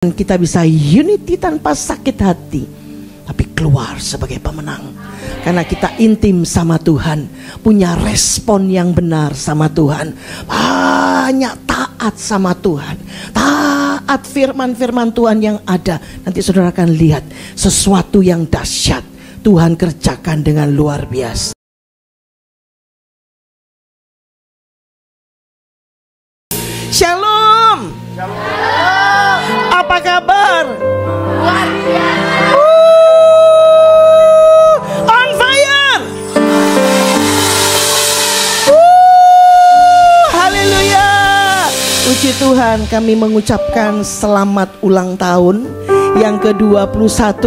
Kita bisa unity tanpa sakit hati, tapi keluar sebagai pemenang. Karena kita intim sama Tuhan, punya respon yang benar sama Tuhan, banyak taat sama Tuhan, taat firman-firman Tuhan yang ada. Nanti saudara akan lihat sesuatu yang dahsyat Tuhan kerjakan dengan luar biasa. Shalom. Apa kabar? Luar biasa. On fire. Haleluya. Puji Tuhan, kami mengucapkan selamat ulang tahun yang ke-21.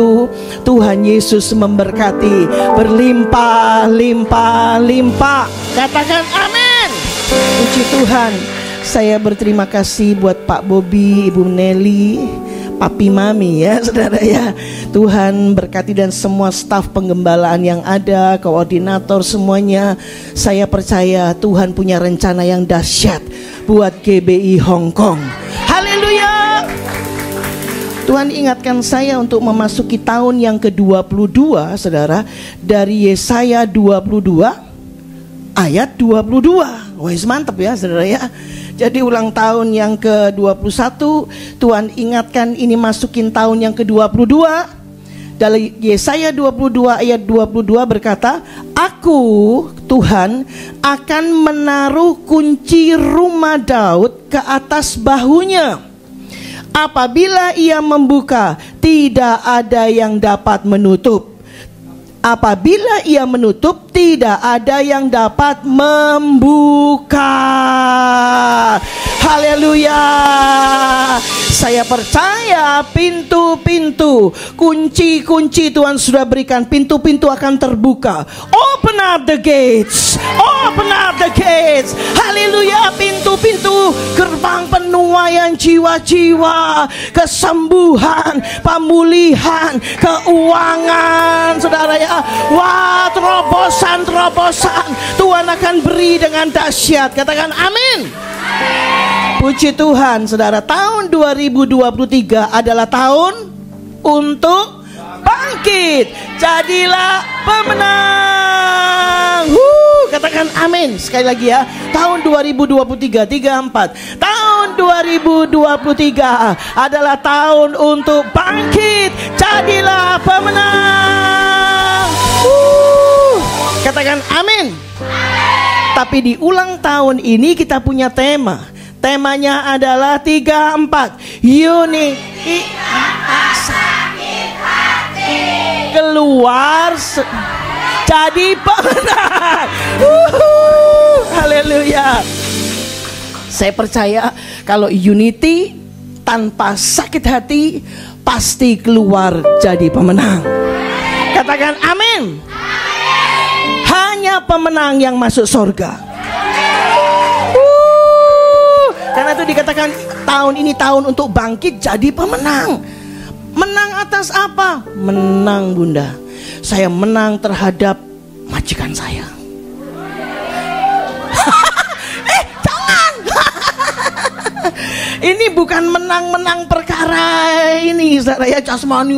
Tuhan Yesus memberkati berlimpah-limpah-limpah. Katakan amin. Puji Tuhan. Saya berterima kasih buat Pak Bobi, Ibu Nelly, Papi Mami ya saudara ya. Tuhan berkati dan semua staf penggembalaan yang ada, koordinator semuanya. Saya percaya Tuhan punya rencana yang dahsyat buat GBI Hong Kong. Haleluya. Tuhan ingatkan saya untuk memasuki tahun yang ke-22 saudara, dari Yesaya 22 ayat 22. Wah, mantap ya saudara ya. Jadi ulang tahun yang ke-21, Tuhan ingatkan ini masukin tahun yang ke-22. Dari Yesaya 22 ayat 22 berkata, Aku Tuhan akan menaruh kunci rumah Daud ke atas bahunya. Apabila ia membuka, tidak ada yang dapat menutup. Apabila ia menutup, tidak ada yang dapat membuka. Haleluya. Saya percaya pintu-pintu, kunci-kunci Tuhan sudah berikan. Pintu-pintu akan terbuka. Open up the gates. Open up the gates. Haleluya. Pintu-pintu gerbang penuaian jiwa-jiwa, kesembuhan, pemulihan, keuangan saudara ya. Wah, terobosan Tuhan akan beri dengan dahsyat. Katakan amin. Puji Tuhan saudara, tahun 2023 adalah tahun untuk bangkit. Jadilah pemenang. Katakan amin sekali lagi ya. Tahun 2023, 34. Tahun 2023 adalah tahun untuk bangkit. Jadilah pemenang. Katakan amin. Tapi di ulang tahun ini kita punya tema. Temanya adalah 34. Unity. Sakit hati. Keluar jadi pemenang. Haleluya. Saya percaya kalau unity tanpa sakit hati pasti keluar jadi pemenang. Katakan amin. Hanya pemenang yang masuk surga. Karena itu dikatakan tahun ini tahun untuk bangkit jadi pemenang. Menang atas apa? Menang Bunda. Saya menang terhadap majikan saya. Jangan. Ini bukan menang-menang perkara ini saya jasmani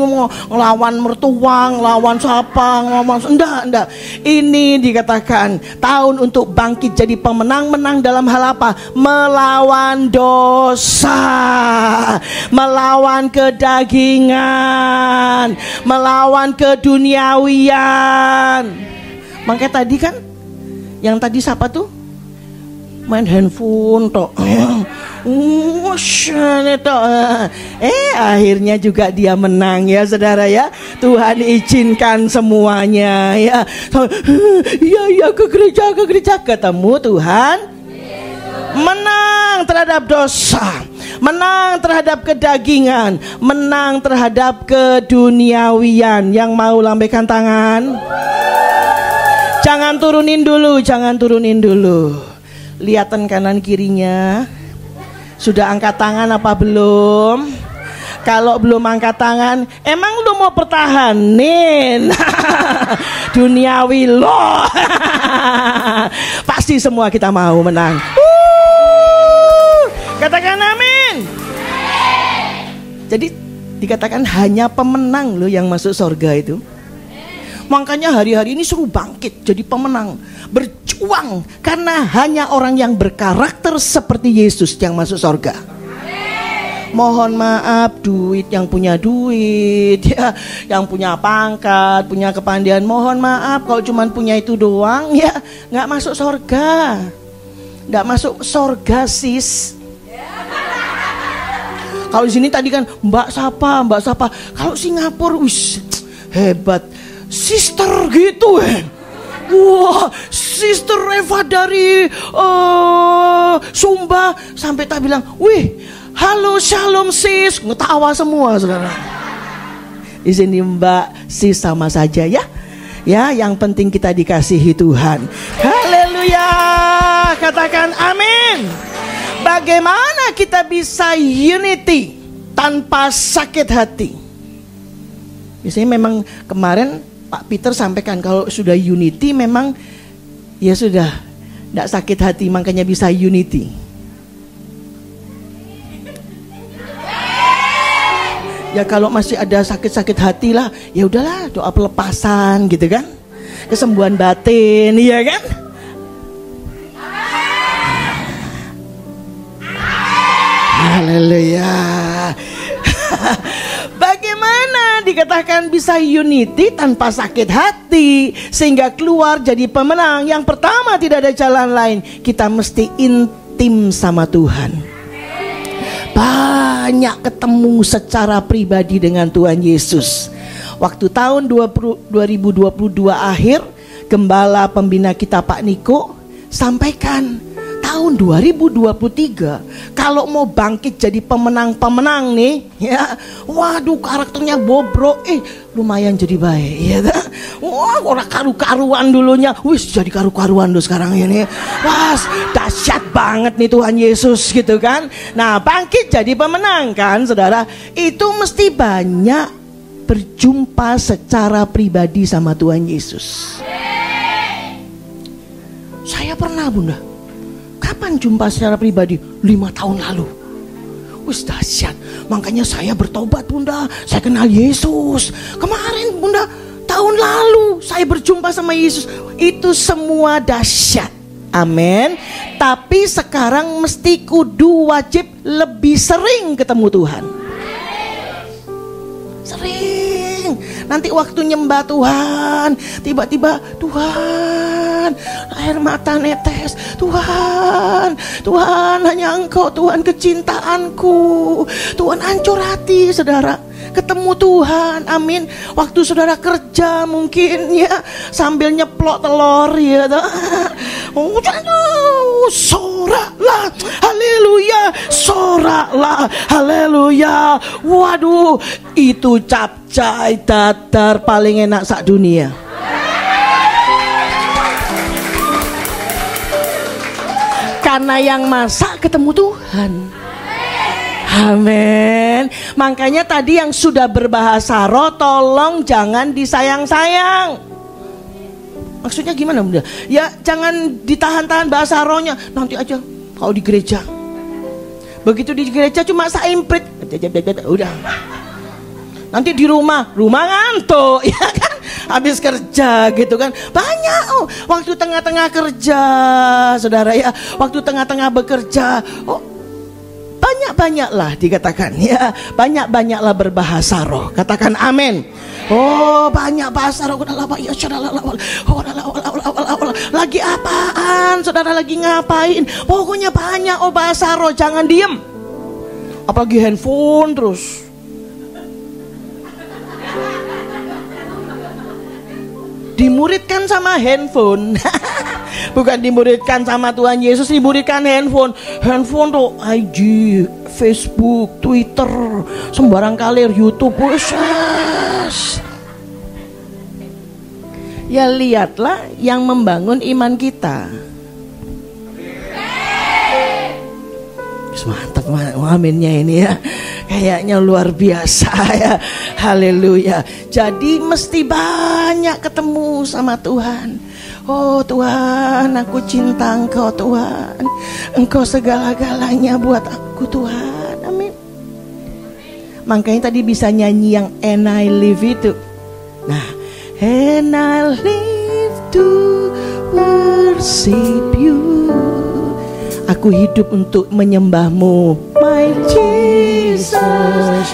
ngelawan mertua, ngelawan siapa, enggak. Ini dikatakan tahun untuk bangkit jadi pemenang. Menang dalam hal apa? Melawan dosa, melawan kedagingan, melawan keduniawian. Makanya tadi kan yang tadi siapa tuh? Main handphone toh. Akhirnya juga dia menang ya saudara ya. Tuhan izinkan semuanya ya. Ya ke gereja ketemu Tuhan. Menang terhadap dosa, menang terhadap kedagingan, menang terhadap keduniawian. Yang mau lambaikan tangan. Jangan turunin dulu. Lihatan kanan kirinya. Sudah angkat tangan apa belum? Kalau belum angkat tangan, emang lu mau pertahanin? Duniawi loh. Pasti semua kita mau menang. Katakan amin. Jadi dikatakan hanya pemenang loh yang masuk surga itu. Makanya hari-hari ini suruh bangkit jadi pemenang, berjuang, karena hanya orang yang berkarakter seperti Yesus yang masuk surga. Mohon maaf, duit yang punya duit ya, yang punya pangkat, punya kepandaian, mohon maaf kalau cuma punya itu doang ya nggak masuk surga. Nggak masuk surga sis. Kalau di sini tadi kan Mbak Sapa. Kalau Singapura wis hebat. Sister gitu wah, Sister Eva dari Sumba sampai tak bilang, wih, halo shalom sis, ngetawa semua saudara. Di sini Mbak sis sama saja ya. Ya, yang penting kita dikasihi Tuhan. Haleluya, katakan amin. Bagaimana kita bisa unity tanpa sakit hati? Biasanya memang kemarin Pak Peter sampaikan kalau sudah unity memang ya sudah tidak sakit hati, makanya bisa unity. Ya kalau masih ada sakit-sakit hati lah, ya udahlah doa pelepasan gitu kan, kesembuhan batin, iya kan? Haleluya. Bagaimana dikatakan bisa unity tanpa sakit hati sehingga keluar jadi pemenang? Yang pertama, tidak ada jalan lain, kita mesti intim sama Tuhan. Banyak ketemu secara pribadi dengan Tuhan Yesus. Waktu tahun 2022 akhir, Gembala Pembina kita Pak Niko sampaikan, tahun 2023 kalau mau bangkit jadi pemenang-pemenang nih ya, waduh karakternya bobrok lumayan jadi baik ya kan? Wah, orang karu-karuan dulunya wis jadi karu-karuan tuh sekarang ini. Wah, dahsyat banget nih Tuhan Yesus gitu kan. Nah, bangkit jadi pemenang kan saudara, itu mesti banyak berjumpa secara pribadi sama Tuhan Yesus. Saya pernah Bunda, kapan jumpa secara pribadi? 5 tahun lalu. Wis dahsyat. Makanya saya bertobat Bunda. Saya kenal Yesus. Kemarin Bunda, tahun lalu saya berjumpa sama Yesus. Itu semua dahsyat. Amin. Tapi sekarang mesti kudu wajib lebih sering ketemu Tuhan. Sering. Nanti waktu nyembah Tuhan, tiba-tiba Tuhan, air mata netes. Tuhan hanya Engkau, Tuhan kecintaanku. Tuhan hancur hati saudara ketemu Tuhan. Amin. Waktu saudara kerja mungkin ya sambil nyeplok telur ya. Soraklah, haleluya, soraklah, haleluya. Waduh, itu capcay datar paling enak sak dunia. Karena yang masak ketemu Tuhan. Amin. Makanya tadi yang sudah berbahasa roh, tolong jangan disayang-sayang. Maksudnya gimana Bunda? Ya jangan ditahan-tahan bahasa rohnya. Nanti aja kalau di gereja. Begitu di gereja cuma saimprit, udah. Nanti di rumah ngantuk, ya kan? Habis kerja gitu kan. Banyak waktu tengah-tengah kerja, saudara ya. Waktu tengah-tengah bekerja, banyak-banyaklah dikatakan ya. Banyak-banyaklah berbahasa roh. Katakan amin. Oh, banyak bahasa roh. Lagi apaan? Saudara lagi ngapain? Pokoknya banyak bahasa roh. Jangan diem. Apalagi handphone terus. Dimuridkan sama handphone. Bukan dimuridkan sama Tuhan Yesus, dimuridkan handphone. Handphone tuh IG, Facebook, Twitter, sembarang kalir, YouTube. Ya lihatlah yang membangun iman kita. Mantap aminnya ini ya. Kayaknya luar biasa ya. Haleluya. Jadi mesti banyak ketemu sama Tuhan. Oh Tuhan, aku cinta Engkau Tuhan. Engkau segala-galanya buat aku Tuhan. Amin. Makanya tadi bisa nyanyi yang And I Live itu. Nah, And I live to worship you. Aku hidup untuk menyembahmu, my Jesus,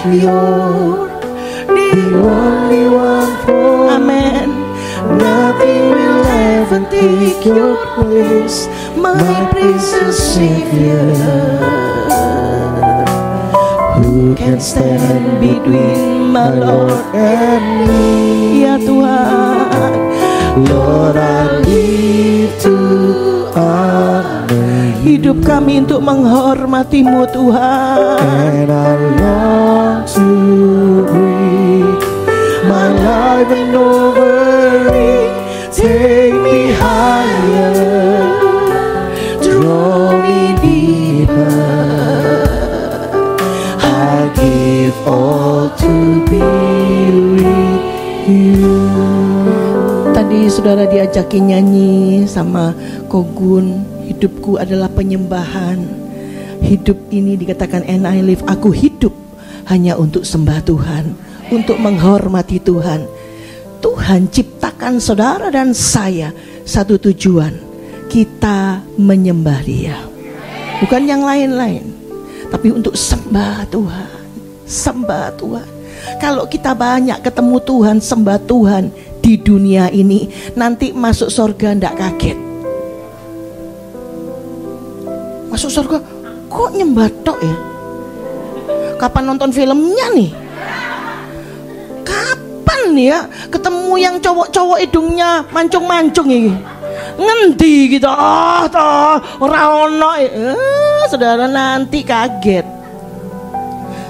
you're the only one for Amen. Nothing will ever take your place, my precious Savior. Who can stand between my Lord and me? Ya Tuhan, Lord, I live to honor you. Hidup kami untuk menghormati-Mu Tuhan. And I long to breathe my life and offering. Take me higher, draw me deeper. I give all to be with you. Tadi saudara diajakin nyanyi sama Kogun, hidupku adalah penyembahan. Hidup ini dikatakan and I live, aku hidup hanya untuk sembah Tuhan, untuk menghormati Tuhan. Tuhan ciptakan saudara dan saya satu tujuan, kita menyembah Dia, bukan yang lain-lain, tapi untuk sembah Tuhan. Sembah Tuhan. Kalau kita banyak ketemu Tuhan, sembah Tuhan di dunia ini, nanti masuk surga ndak kaget. Masuk surga, kok nyembah tok ya? Kapan nonton filmnya nih? Kapan ya ketemu yang cowok-cowok hidungnya mancung-mancung ini? Ngendi gitu? Ora ono. Saudara nanti kaget.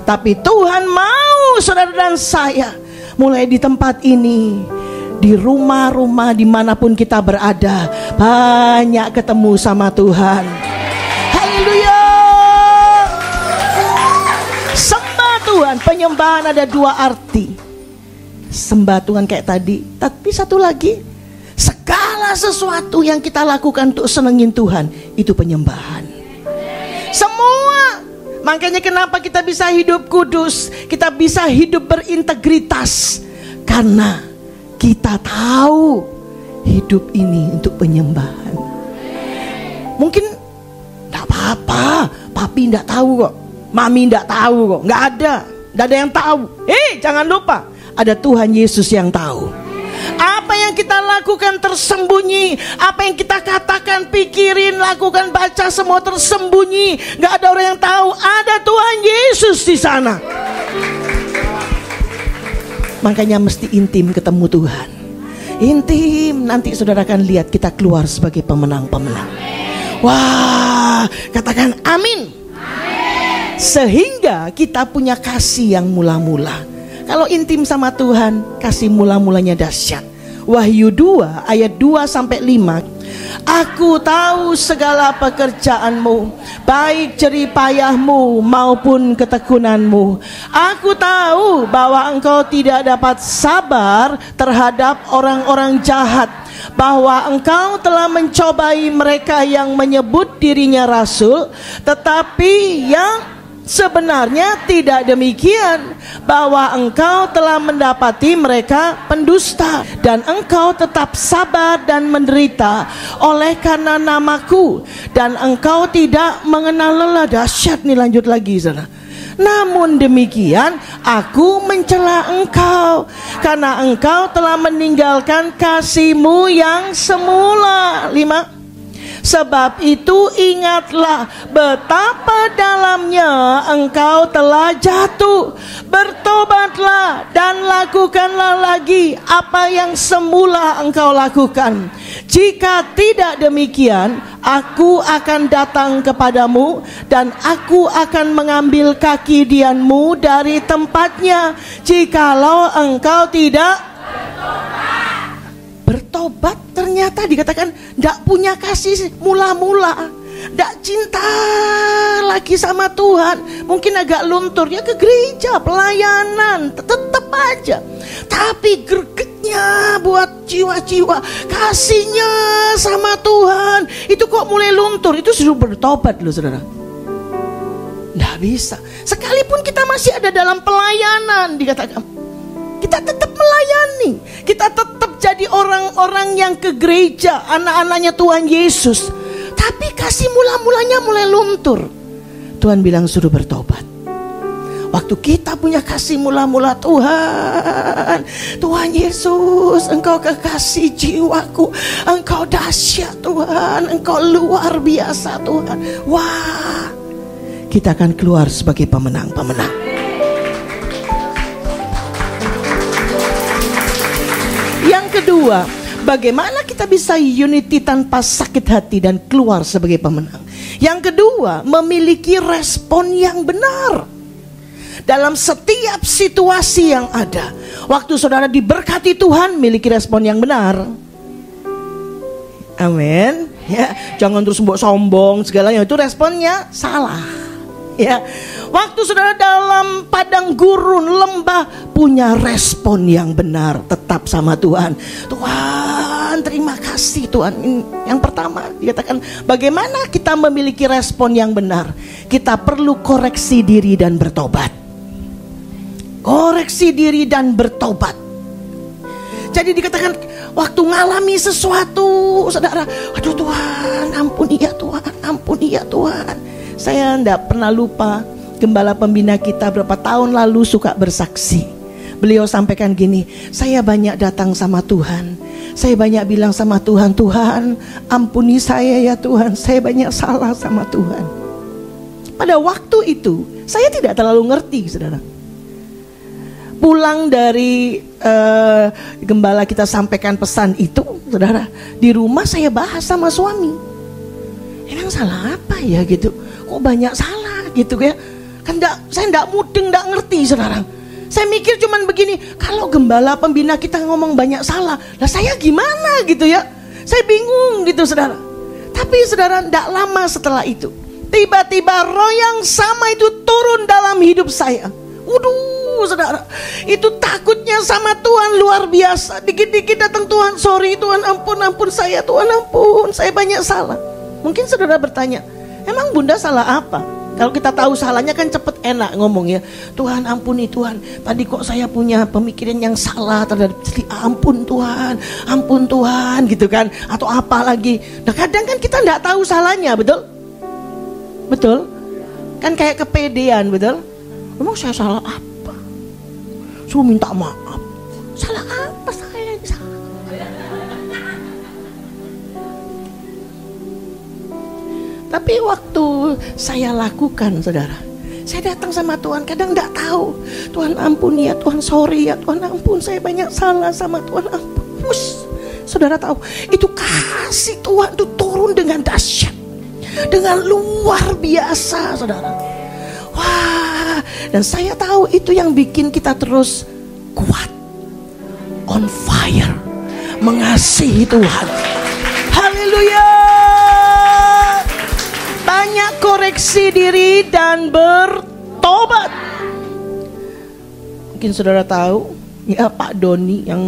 Tapi Tuhan mau saudara dan saya mulai di tempat ini, di rumah-rumah dimanapun kita berada, banyak ketemu sama Tuhan. Haleluya. Sembah Tuhan, penyembahan ada dua arti. Sembah Tuhan kayak tadi, tapi satu lagi, segala sesuatu yang kita lakukan untuk senengin Tuhan, itu penyembahan. Semua. Makanya kenapa kita bisa hidup kudus, kita bisa hidup berintegritas, karena kita tahu hidup ini untuk penyembahan. Mungkin tidak apa-apa, papi tidak tahu kok, mami tidak tahu kok, nggak ada yang tahu. Jangan lupa, ada Tuhan Yesus yang tahu. Apa yang kita lakukan tersembunyi, apa yang kita katakan, pikirin, lakukan, baca, semua tersembunyi. Gak ada orang yang tahu, ada Tuhan Yesus di sana. Makanya mesti intim ketemu Tuhan. Intim, nanti saudara akan lihat kita keluar sebagai pemenang-pemenang. Wah, katakan amin. Sehingga kita punya kasih yang mula-mula. Kalau intim sama Tuhan, kasih mula-mulanya dahsyat. Wahyu 2 ayat 2-5. Aku tahu segala pekerjaanmu, baik jerih payahmu maupun ketekunanmu. Aku tahu bahwa engkau tidak dapat sabar terhadap orang-orang jahat, bahwa engkau telah mencobai mereka yang menyebut dirinya rasul, tetapi yang sebenarnya tidak demikian, bahwa engkau telah mendapati mereka pendusta, dan engkau tetap sabar dan menderita oleh karena namaku, dan engkau tidak mengenal lelah. Dahsyat nih, lanjut lagi saudara. Namun demikian aku mencela engkau, karena engkau telah meninggalkan kasihmu yang semula. 5. Sebab itu ingatlah betapa dalamnya engkau telah jatuh. Bertobatlah dan lakukanlah lagi apa yang semula engkau lakukan. Jika tidak demikian, aku akan datang kepadamu dan aku akan mengambil kaki dianmu dari tempatnya, jikalau engkau tidak bertobat. Ternyata dikatakan tidak punya kasih mula-mula, tidak cinta lagi sama Tuhan. Mungkin agak luntur ya ke gereja, pelayanan, tetap aja. Tapi gregetnya buat jiwa-jiwa, kasihnya sama Tuhan itu kok mulai luntur. Itu suruh bertobat loh saudara. Nggak bisa. Sekalipun kita masih ada dalam pelayanan, dikatakan kita tetap melayani, kita tetap jadi orang-orang yang ke gereja, anak-anaknya Tuhan Yesus. Tapi kasih mula-mulanya mulai luntur. Tuhan bilang suruh bertobat. Waktu kita punya kasih mula-mula, Tuhan Yesus, Engkau kekasih jiwaku, Engkau dahsyat Tuhan, Engkau luar biasa Tuhan. Wah, kita akan keluar sebagai pemenang-pemenang. Yang kedua, bagaimana kita bisa unity tanpa sakit hati dan keluar sebagai pemenang? Yang kedua, memiliki respon yang benar dalam setiap situasi yang ada. Waktu saudara diberkati Tuhan, miliki respon yang benar. Amin. Ya, jangan terus mbok sombong segalanya, itu responnya salah. Ya, waktu saudara dalam padang gurun, lembah, punya respon yang benar, tetap sama Tuhan. Tuhan, terima kasih Tuhan. Yang pertama dikatakan, bagaimana kita memiliki respon yang benar? Kita perlu koreksi diri dan bertobat. Koreksi diri dan bertobat. Jadi dikatakan waktu ngalami sesuatu, saudara, aduh Tuhan, ampuni ya Tuhan, ampuni ya Tuhan. Saya tidak pernah lupa, gembala pembina kita berapa tahun lalu suka bersaksi. Beliau sampaikan gini, saya banyak datang sama Tuhan, saya banyak bilang sama Tuhan, Tuhan ampuni saya ya Tuhan, saya banyak salah sama Tuhan. Pada waktu itu saya tidak terlalu ngerti, saudara. Pulang dari gembala kita sampaikan pesan itu, saudara, di rumah saya bahas sama suami. Emang salah apa ya gitu? Kok banyak salah gitu ya? Kan saya enggak mudeng, enggak ngerti, saudara. Saya mikir cuman begini, kalau gembala pembina kita ngomong banyak salah, lah saya gimana gitu ya? Saya bingung gitu, saudara. Tapi saudara, enggak lama setelah itu, tiba-tiba roh yang sama itu turun dalam hidup saya. Waduh, saudara, itu takutnya sama Tuhan luar biasa. Dikit-dikit datang, Tuhan sorry, Tuhan ampun saya, Tuhan ampun, saya banyak salah. Mungkin saudara bertanya, emang bunda salah apa? Kalau kita tahu salahnya kan cepet enak ngomong ya, Tuhan ampuni Tuhan, tadi kok saya punya pemikiran yang salah terhadap istri, ampun Tuhan gitu kan. Atau apa lagi. Nah kadang kan kita gak tahu salahnya, betul? Betul? Kan kayak kepedean, betul? Emang saya salah apa? Suruh minta maaf. Salah apa saya yang salah? Tapi waktu saya lakukan, saudara, saya datang sama Tuhan, kadang gak tahu. Tuhan ampun ya, Tuhan sorry ya, Tuhan ampun, saya banyak salah sama Tuhan, ampun. Saudara tahu, itu kasih Tuhan itu turun dengan dahsyat, dengan luar biasa, saudara. Wah, dan saya tahu itu yang bikin kita terus kuat, on fire, mengasihi Tuhan. Haleluya. Banyak koreksi diri dan bertobat. Mungkin saudara tahu, ya Pak Doni yang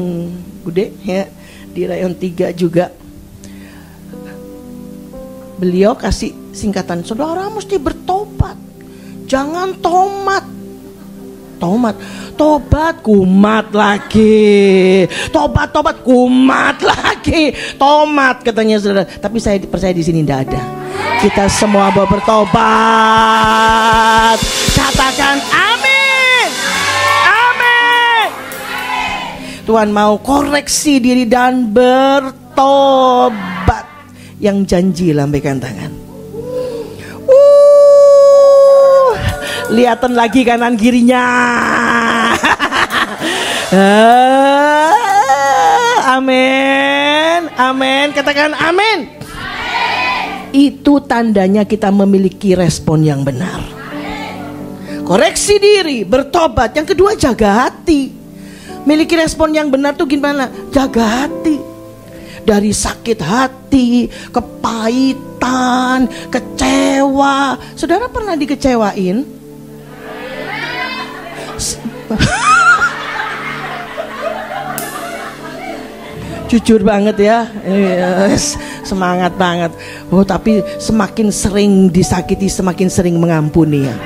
gede ya, di Rayon 3 juga. Beliau kasih singkatan, saudara mesti bertobat. Jangan tomat, tobat kumat lagi, tobat kumat lagi, tomat katanya saudara. Tapi saya percaya di sini tidak ada. Kita semua mau bertobat. Katakan amin, amin. Tuhan mau koreksi diri dan bertobat. Yang janji lambaikan tangan. Lihatan lagi kanan kirinya. Amin, amin. Katakan amin. Itu tandanya kita memiliki respon yang benar. Koreksi diri, bertobat. Yang kedua, jaga hati. Miliki respon yang benar tuh gimana? Jaga hati. Dari sakit hati, kepahitan, kecewa. Saudara pernah dikecewain? Jujur banget ya. Yes. Semangat banget. Oh, tapi semakin sering disakiti, semakin sering mengampuni ya.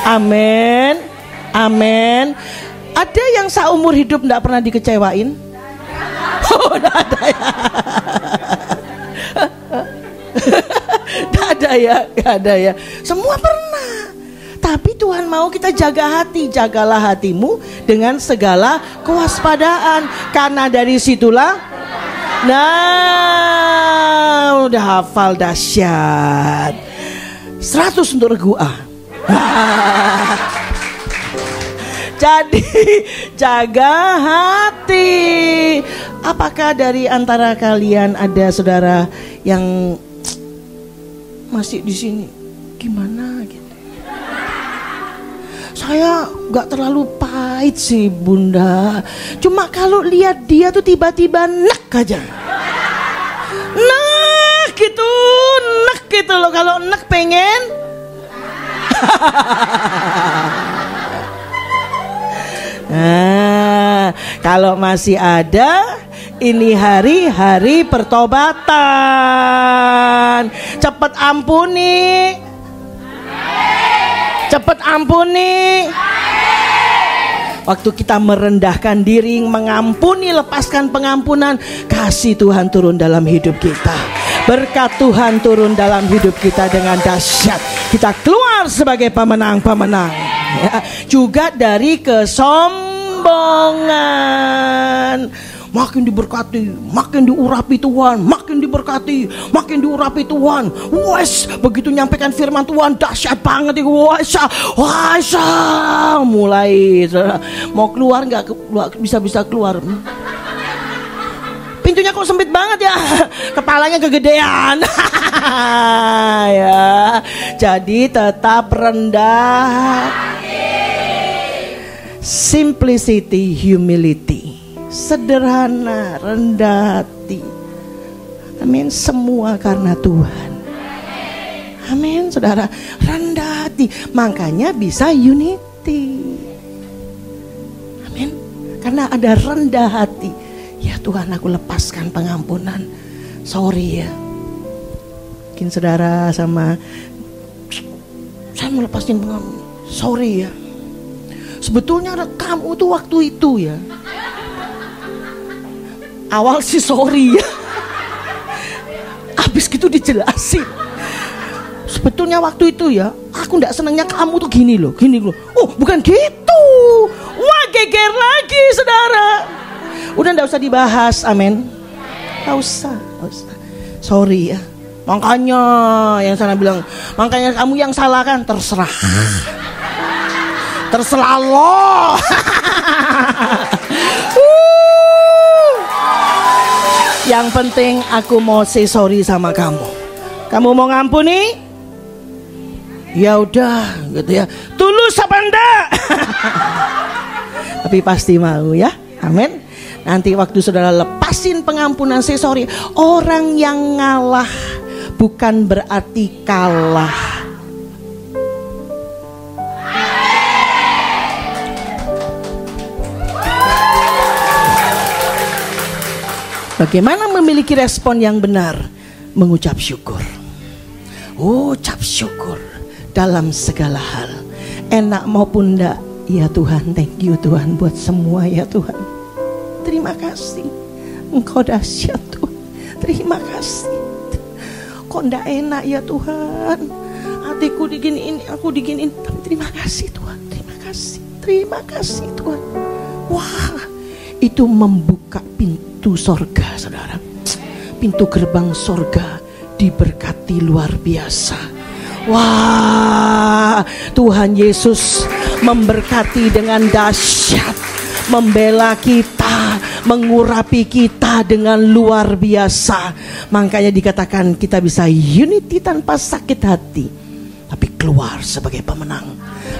Amin. Amin. Ada yang seumur hidup tidak pernah dikecewain? Oh, tidak ada ya. Tidak ada ya, tidak ada ya. Semua pernah. Tapi Tuhan mau kita jaga hati. Jagalah hatimu dengan segala kewaspadaan, karena dari situlah. Nah, udah hafal, dahsyat. 100 untuk regu A. Jadi jaga hati. Apakah dari antara kalian ada saudara yang masih di sini? Gimana gitu? Saya nggak terlalu pahit sih Bunda. Cuma kalau lihat dia tuh tiba-tiba nek aja. Nek gitu loh. Kalau nek pengen. Nah, kalau masih ada, ini hari pertobatan. Cepat ampuni. Cepat ampuni. Waktu kita merendahkan diri, mengampuni, lepaskan pengampunan, kasih Tuhan turun dalam hidup kita. Berkat Tuhan turun dalam hidup kita dengan dahsyat. Kita keluar sebagai pemenang-pemenang. Ya, juga dari kesombongan. Makin diberkati, makin diurapi Tuhan, makin diberkati, makin diurapi Tuhan. Wes, begitu nyampaikan firman Tuhan dahsyat banget itu. Wes, mulai mau keluar nggak bisa keluar. Pintunya kok sempit banget ya, kepalanya kegedean. Ya, jadi tetap rendah. Simplicity, humility. Sederhana, rendah hati. Amin. Semua karena Tuhan. Amin, saudara. Rendah hati, makanya bisa unity. Amin. Karena ada rendah hati. Ya Tuhan, aku lepaskan pengampunan. Sorry ya. Mungkin saudara sama, saya mau lepasin pengampunan. Sorry ya. Sebetulnya kamu tuh waktu itu ya. Awal sih sorry ya. Habis gitu dijelasin. Sebetulnya waktu itu ya, aku gak senangnya kamu tuh gini loh. Oh, bukan gitu. Wah, geger lagi saudara. Udah gak usah dibahas, amin. Gak usah. Sorry ya. Makanya yang sana bilang, makanya kamu yang salah kan, terserah. Terserah lo. Yang penting aku mau say sorry sama kamu. Kamu mau ngampuni? Ya udah, gitu ya. Tulus apa enggak? Tapi pasti mau ya. Amin. Nanti waktu saudara lepasin pengampunan, say sorry. Orang yang ngalah bukan berarti kalah. Bagaimana memiliki respon yang benar? Mengucap syukur. Ucap syukur dalam segala hal, enak maupun enggak. Ya Tuhan, thank you Tuhan buat semua ya Tuhan. Terima kasih, Engkau dahsyat Tuhan. Terima kasih. Kok enggak enak ya Tuhan, hatiku diginiin, aku diginiin. Tapi terima kasih Tuhan, terima kasih Tuhan. Wah, itu membuka pintu sorga saudara. Pintu gerbang sorga diberkati luar biasa. Wah, Tuhan Yesus memberkati dengan dahsyat, membela kita, mengurapi kita dengan luar biasa. Makanya dikatakan kita bisa unity tanpa sakit hati, tapi keluar sebagai pemenang.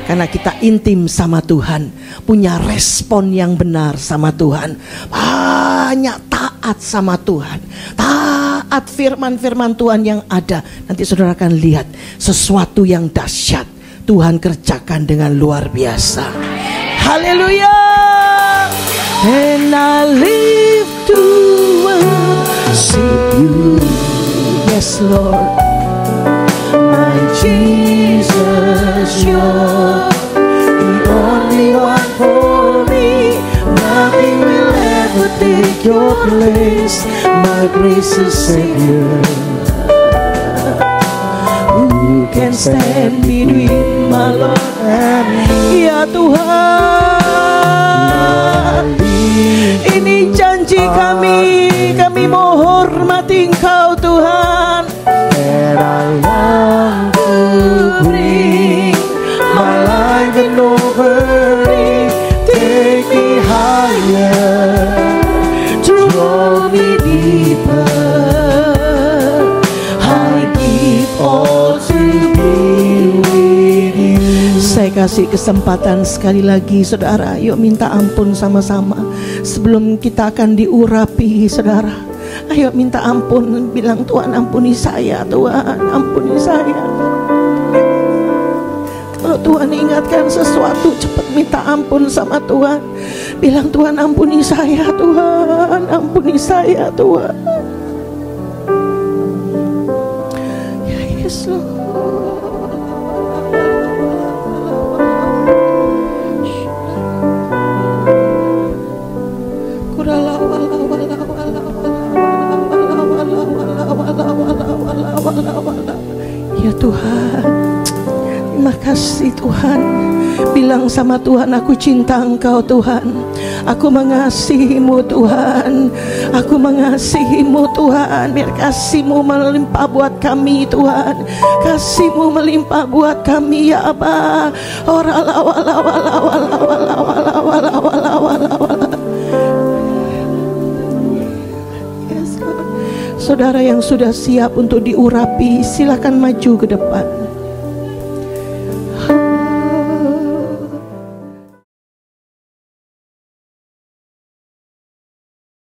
Karena kita intim sama Tuhan, punya respon yang benar sama Tuhan, banyak taat sama Tuhan, taat firman-firman Tuhan yang ada. Nanti saudara akan lihat sesuatu yang dahsyat Tuhan kerjakan dengan luar biasa. Haleluya. and I live to worship you. Yes, Lord, my Jesus, you're the only one for me. Nothing will ever take your place, my gracious Savior. Who can stand between my Lord and me? Ya Tuhan, ini janji kami mau hormati Engkau Tuhan. And I want to bring my life and offering. Take me higher, draw me deeper. I give all to be with you. Saya kasih kesempatan sekali lagi, saudara. Yuk minta ampun sama-sama sebelum kita akan diurapi, saudara. Ayo minta ampun, bilang Tuhan ampuni saya, Tuhan ampuni saya. Kalau Tuhan ingatkan sesuatu, cepat minta ampun sama Tuhan. Bilang Tuhan ampuni saya, Tuhan ampuni saya, Tuhan. Ya Yesus. Ya Tuhan, terima kasih Tuhan. Bilang sama Tuhan, aku cinta Engkau Tuhan. Aku mengasihimu Tuhan. Aku mengasihimu Tuhan. Biar kasih-Mu melimpah buat kami Tuhan. Kasih-Mu melimpah buat kami ya Aba. Yes, saudara yang sudah siap untuk diurapi, silakan maju ke depan.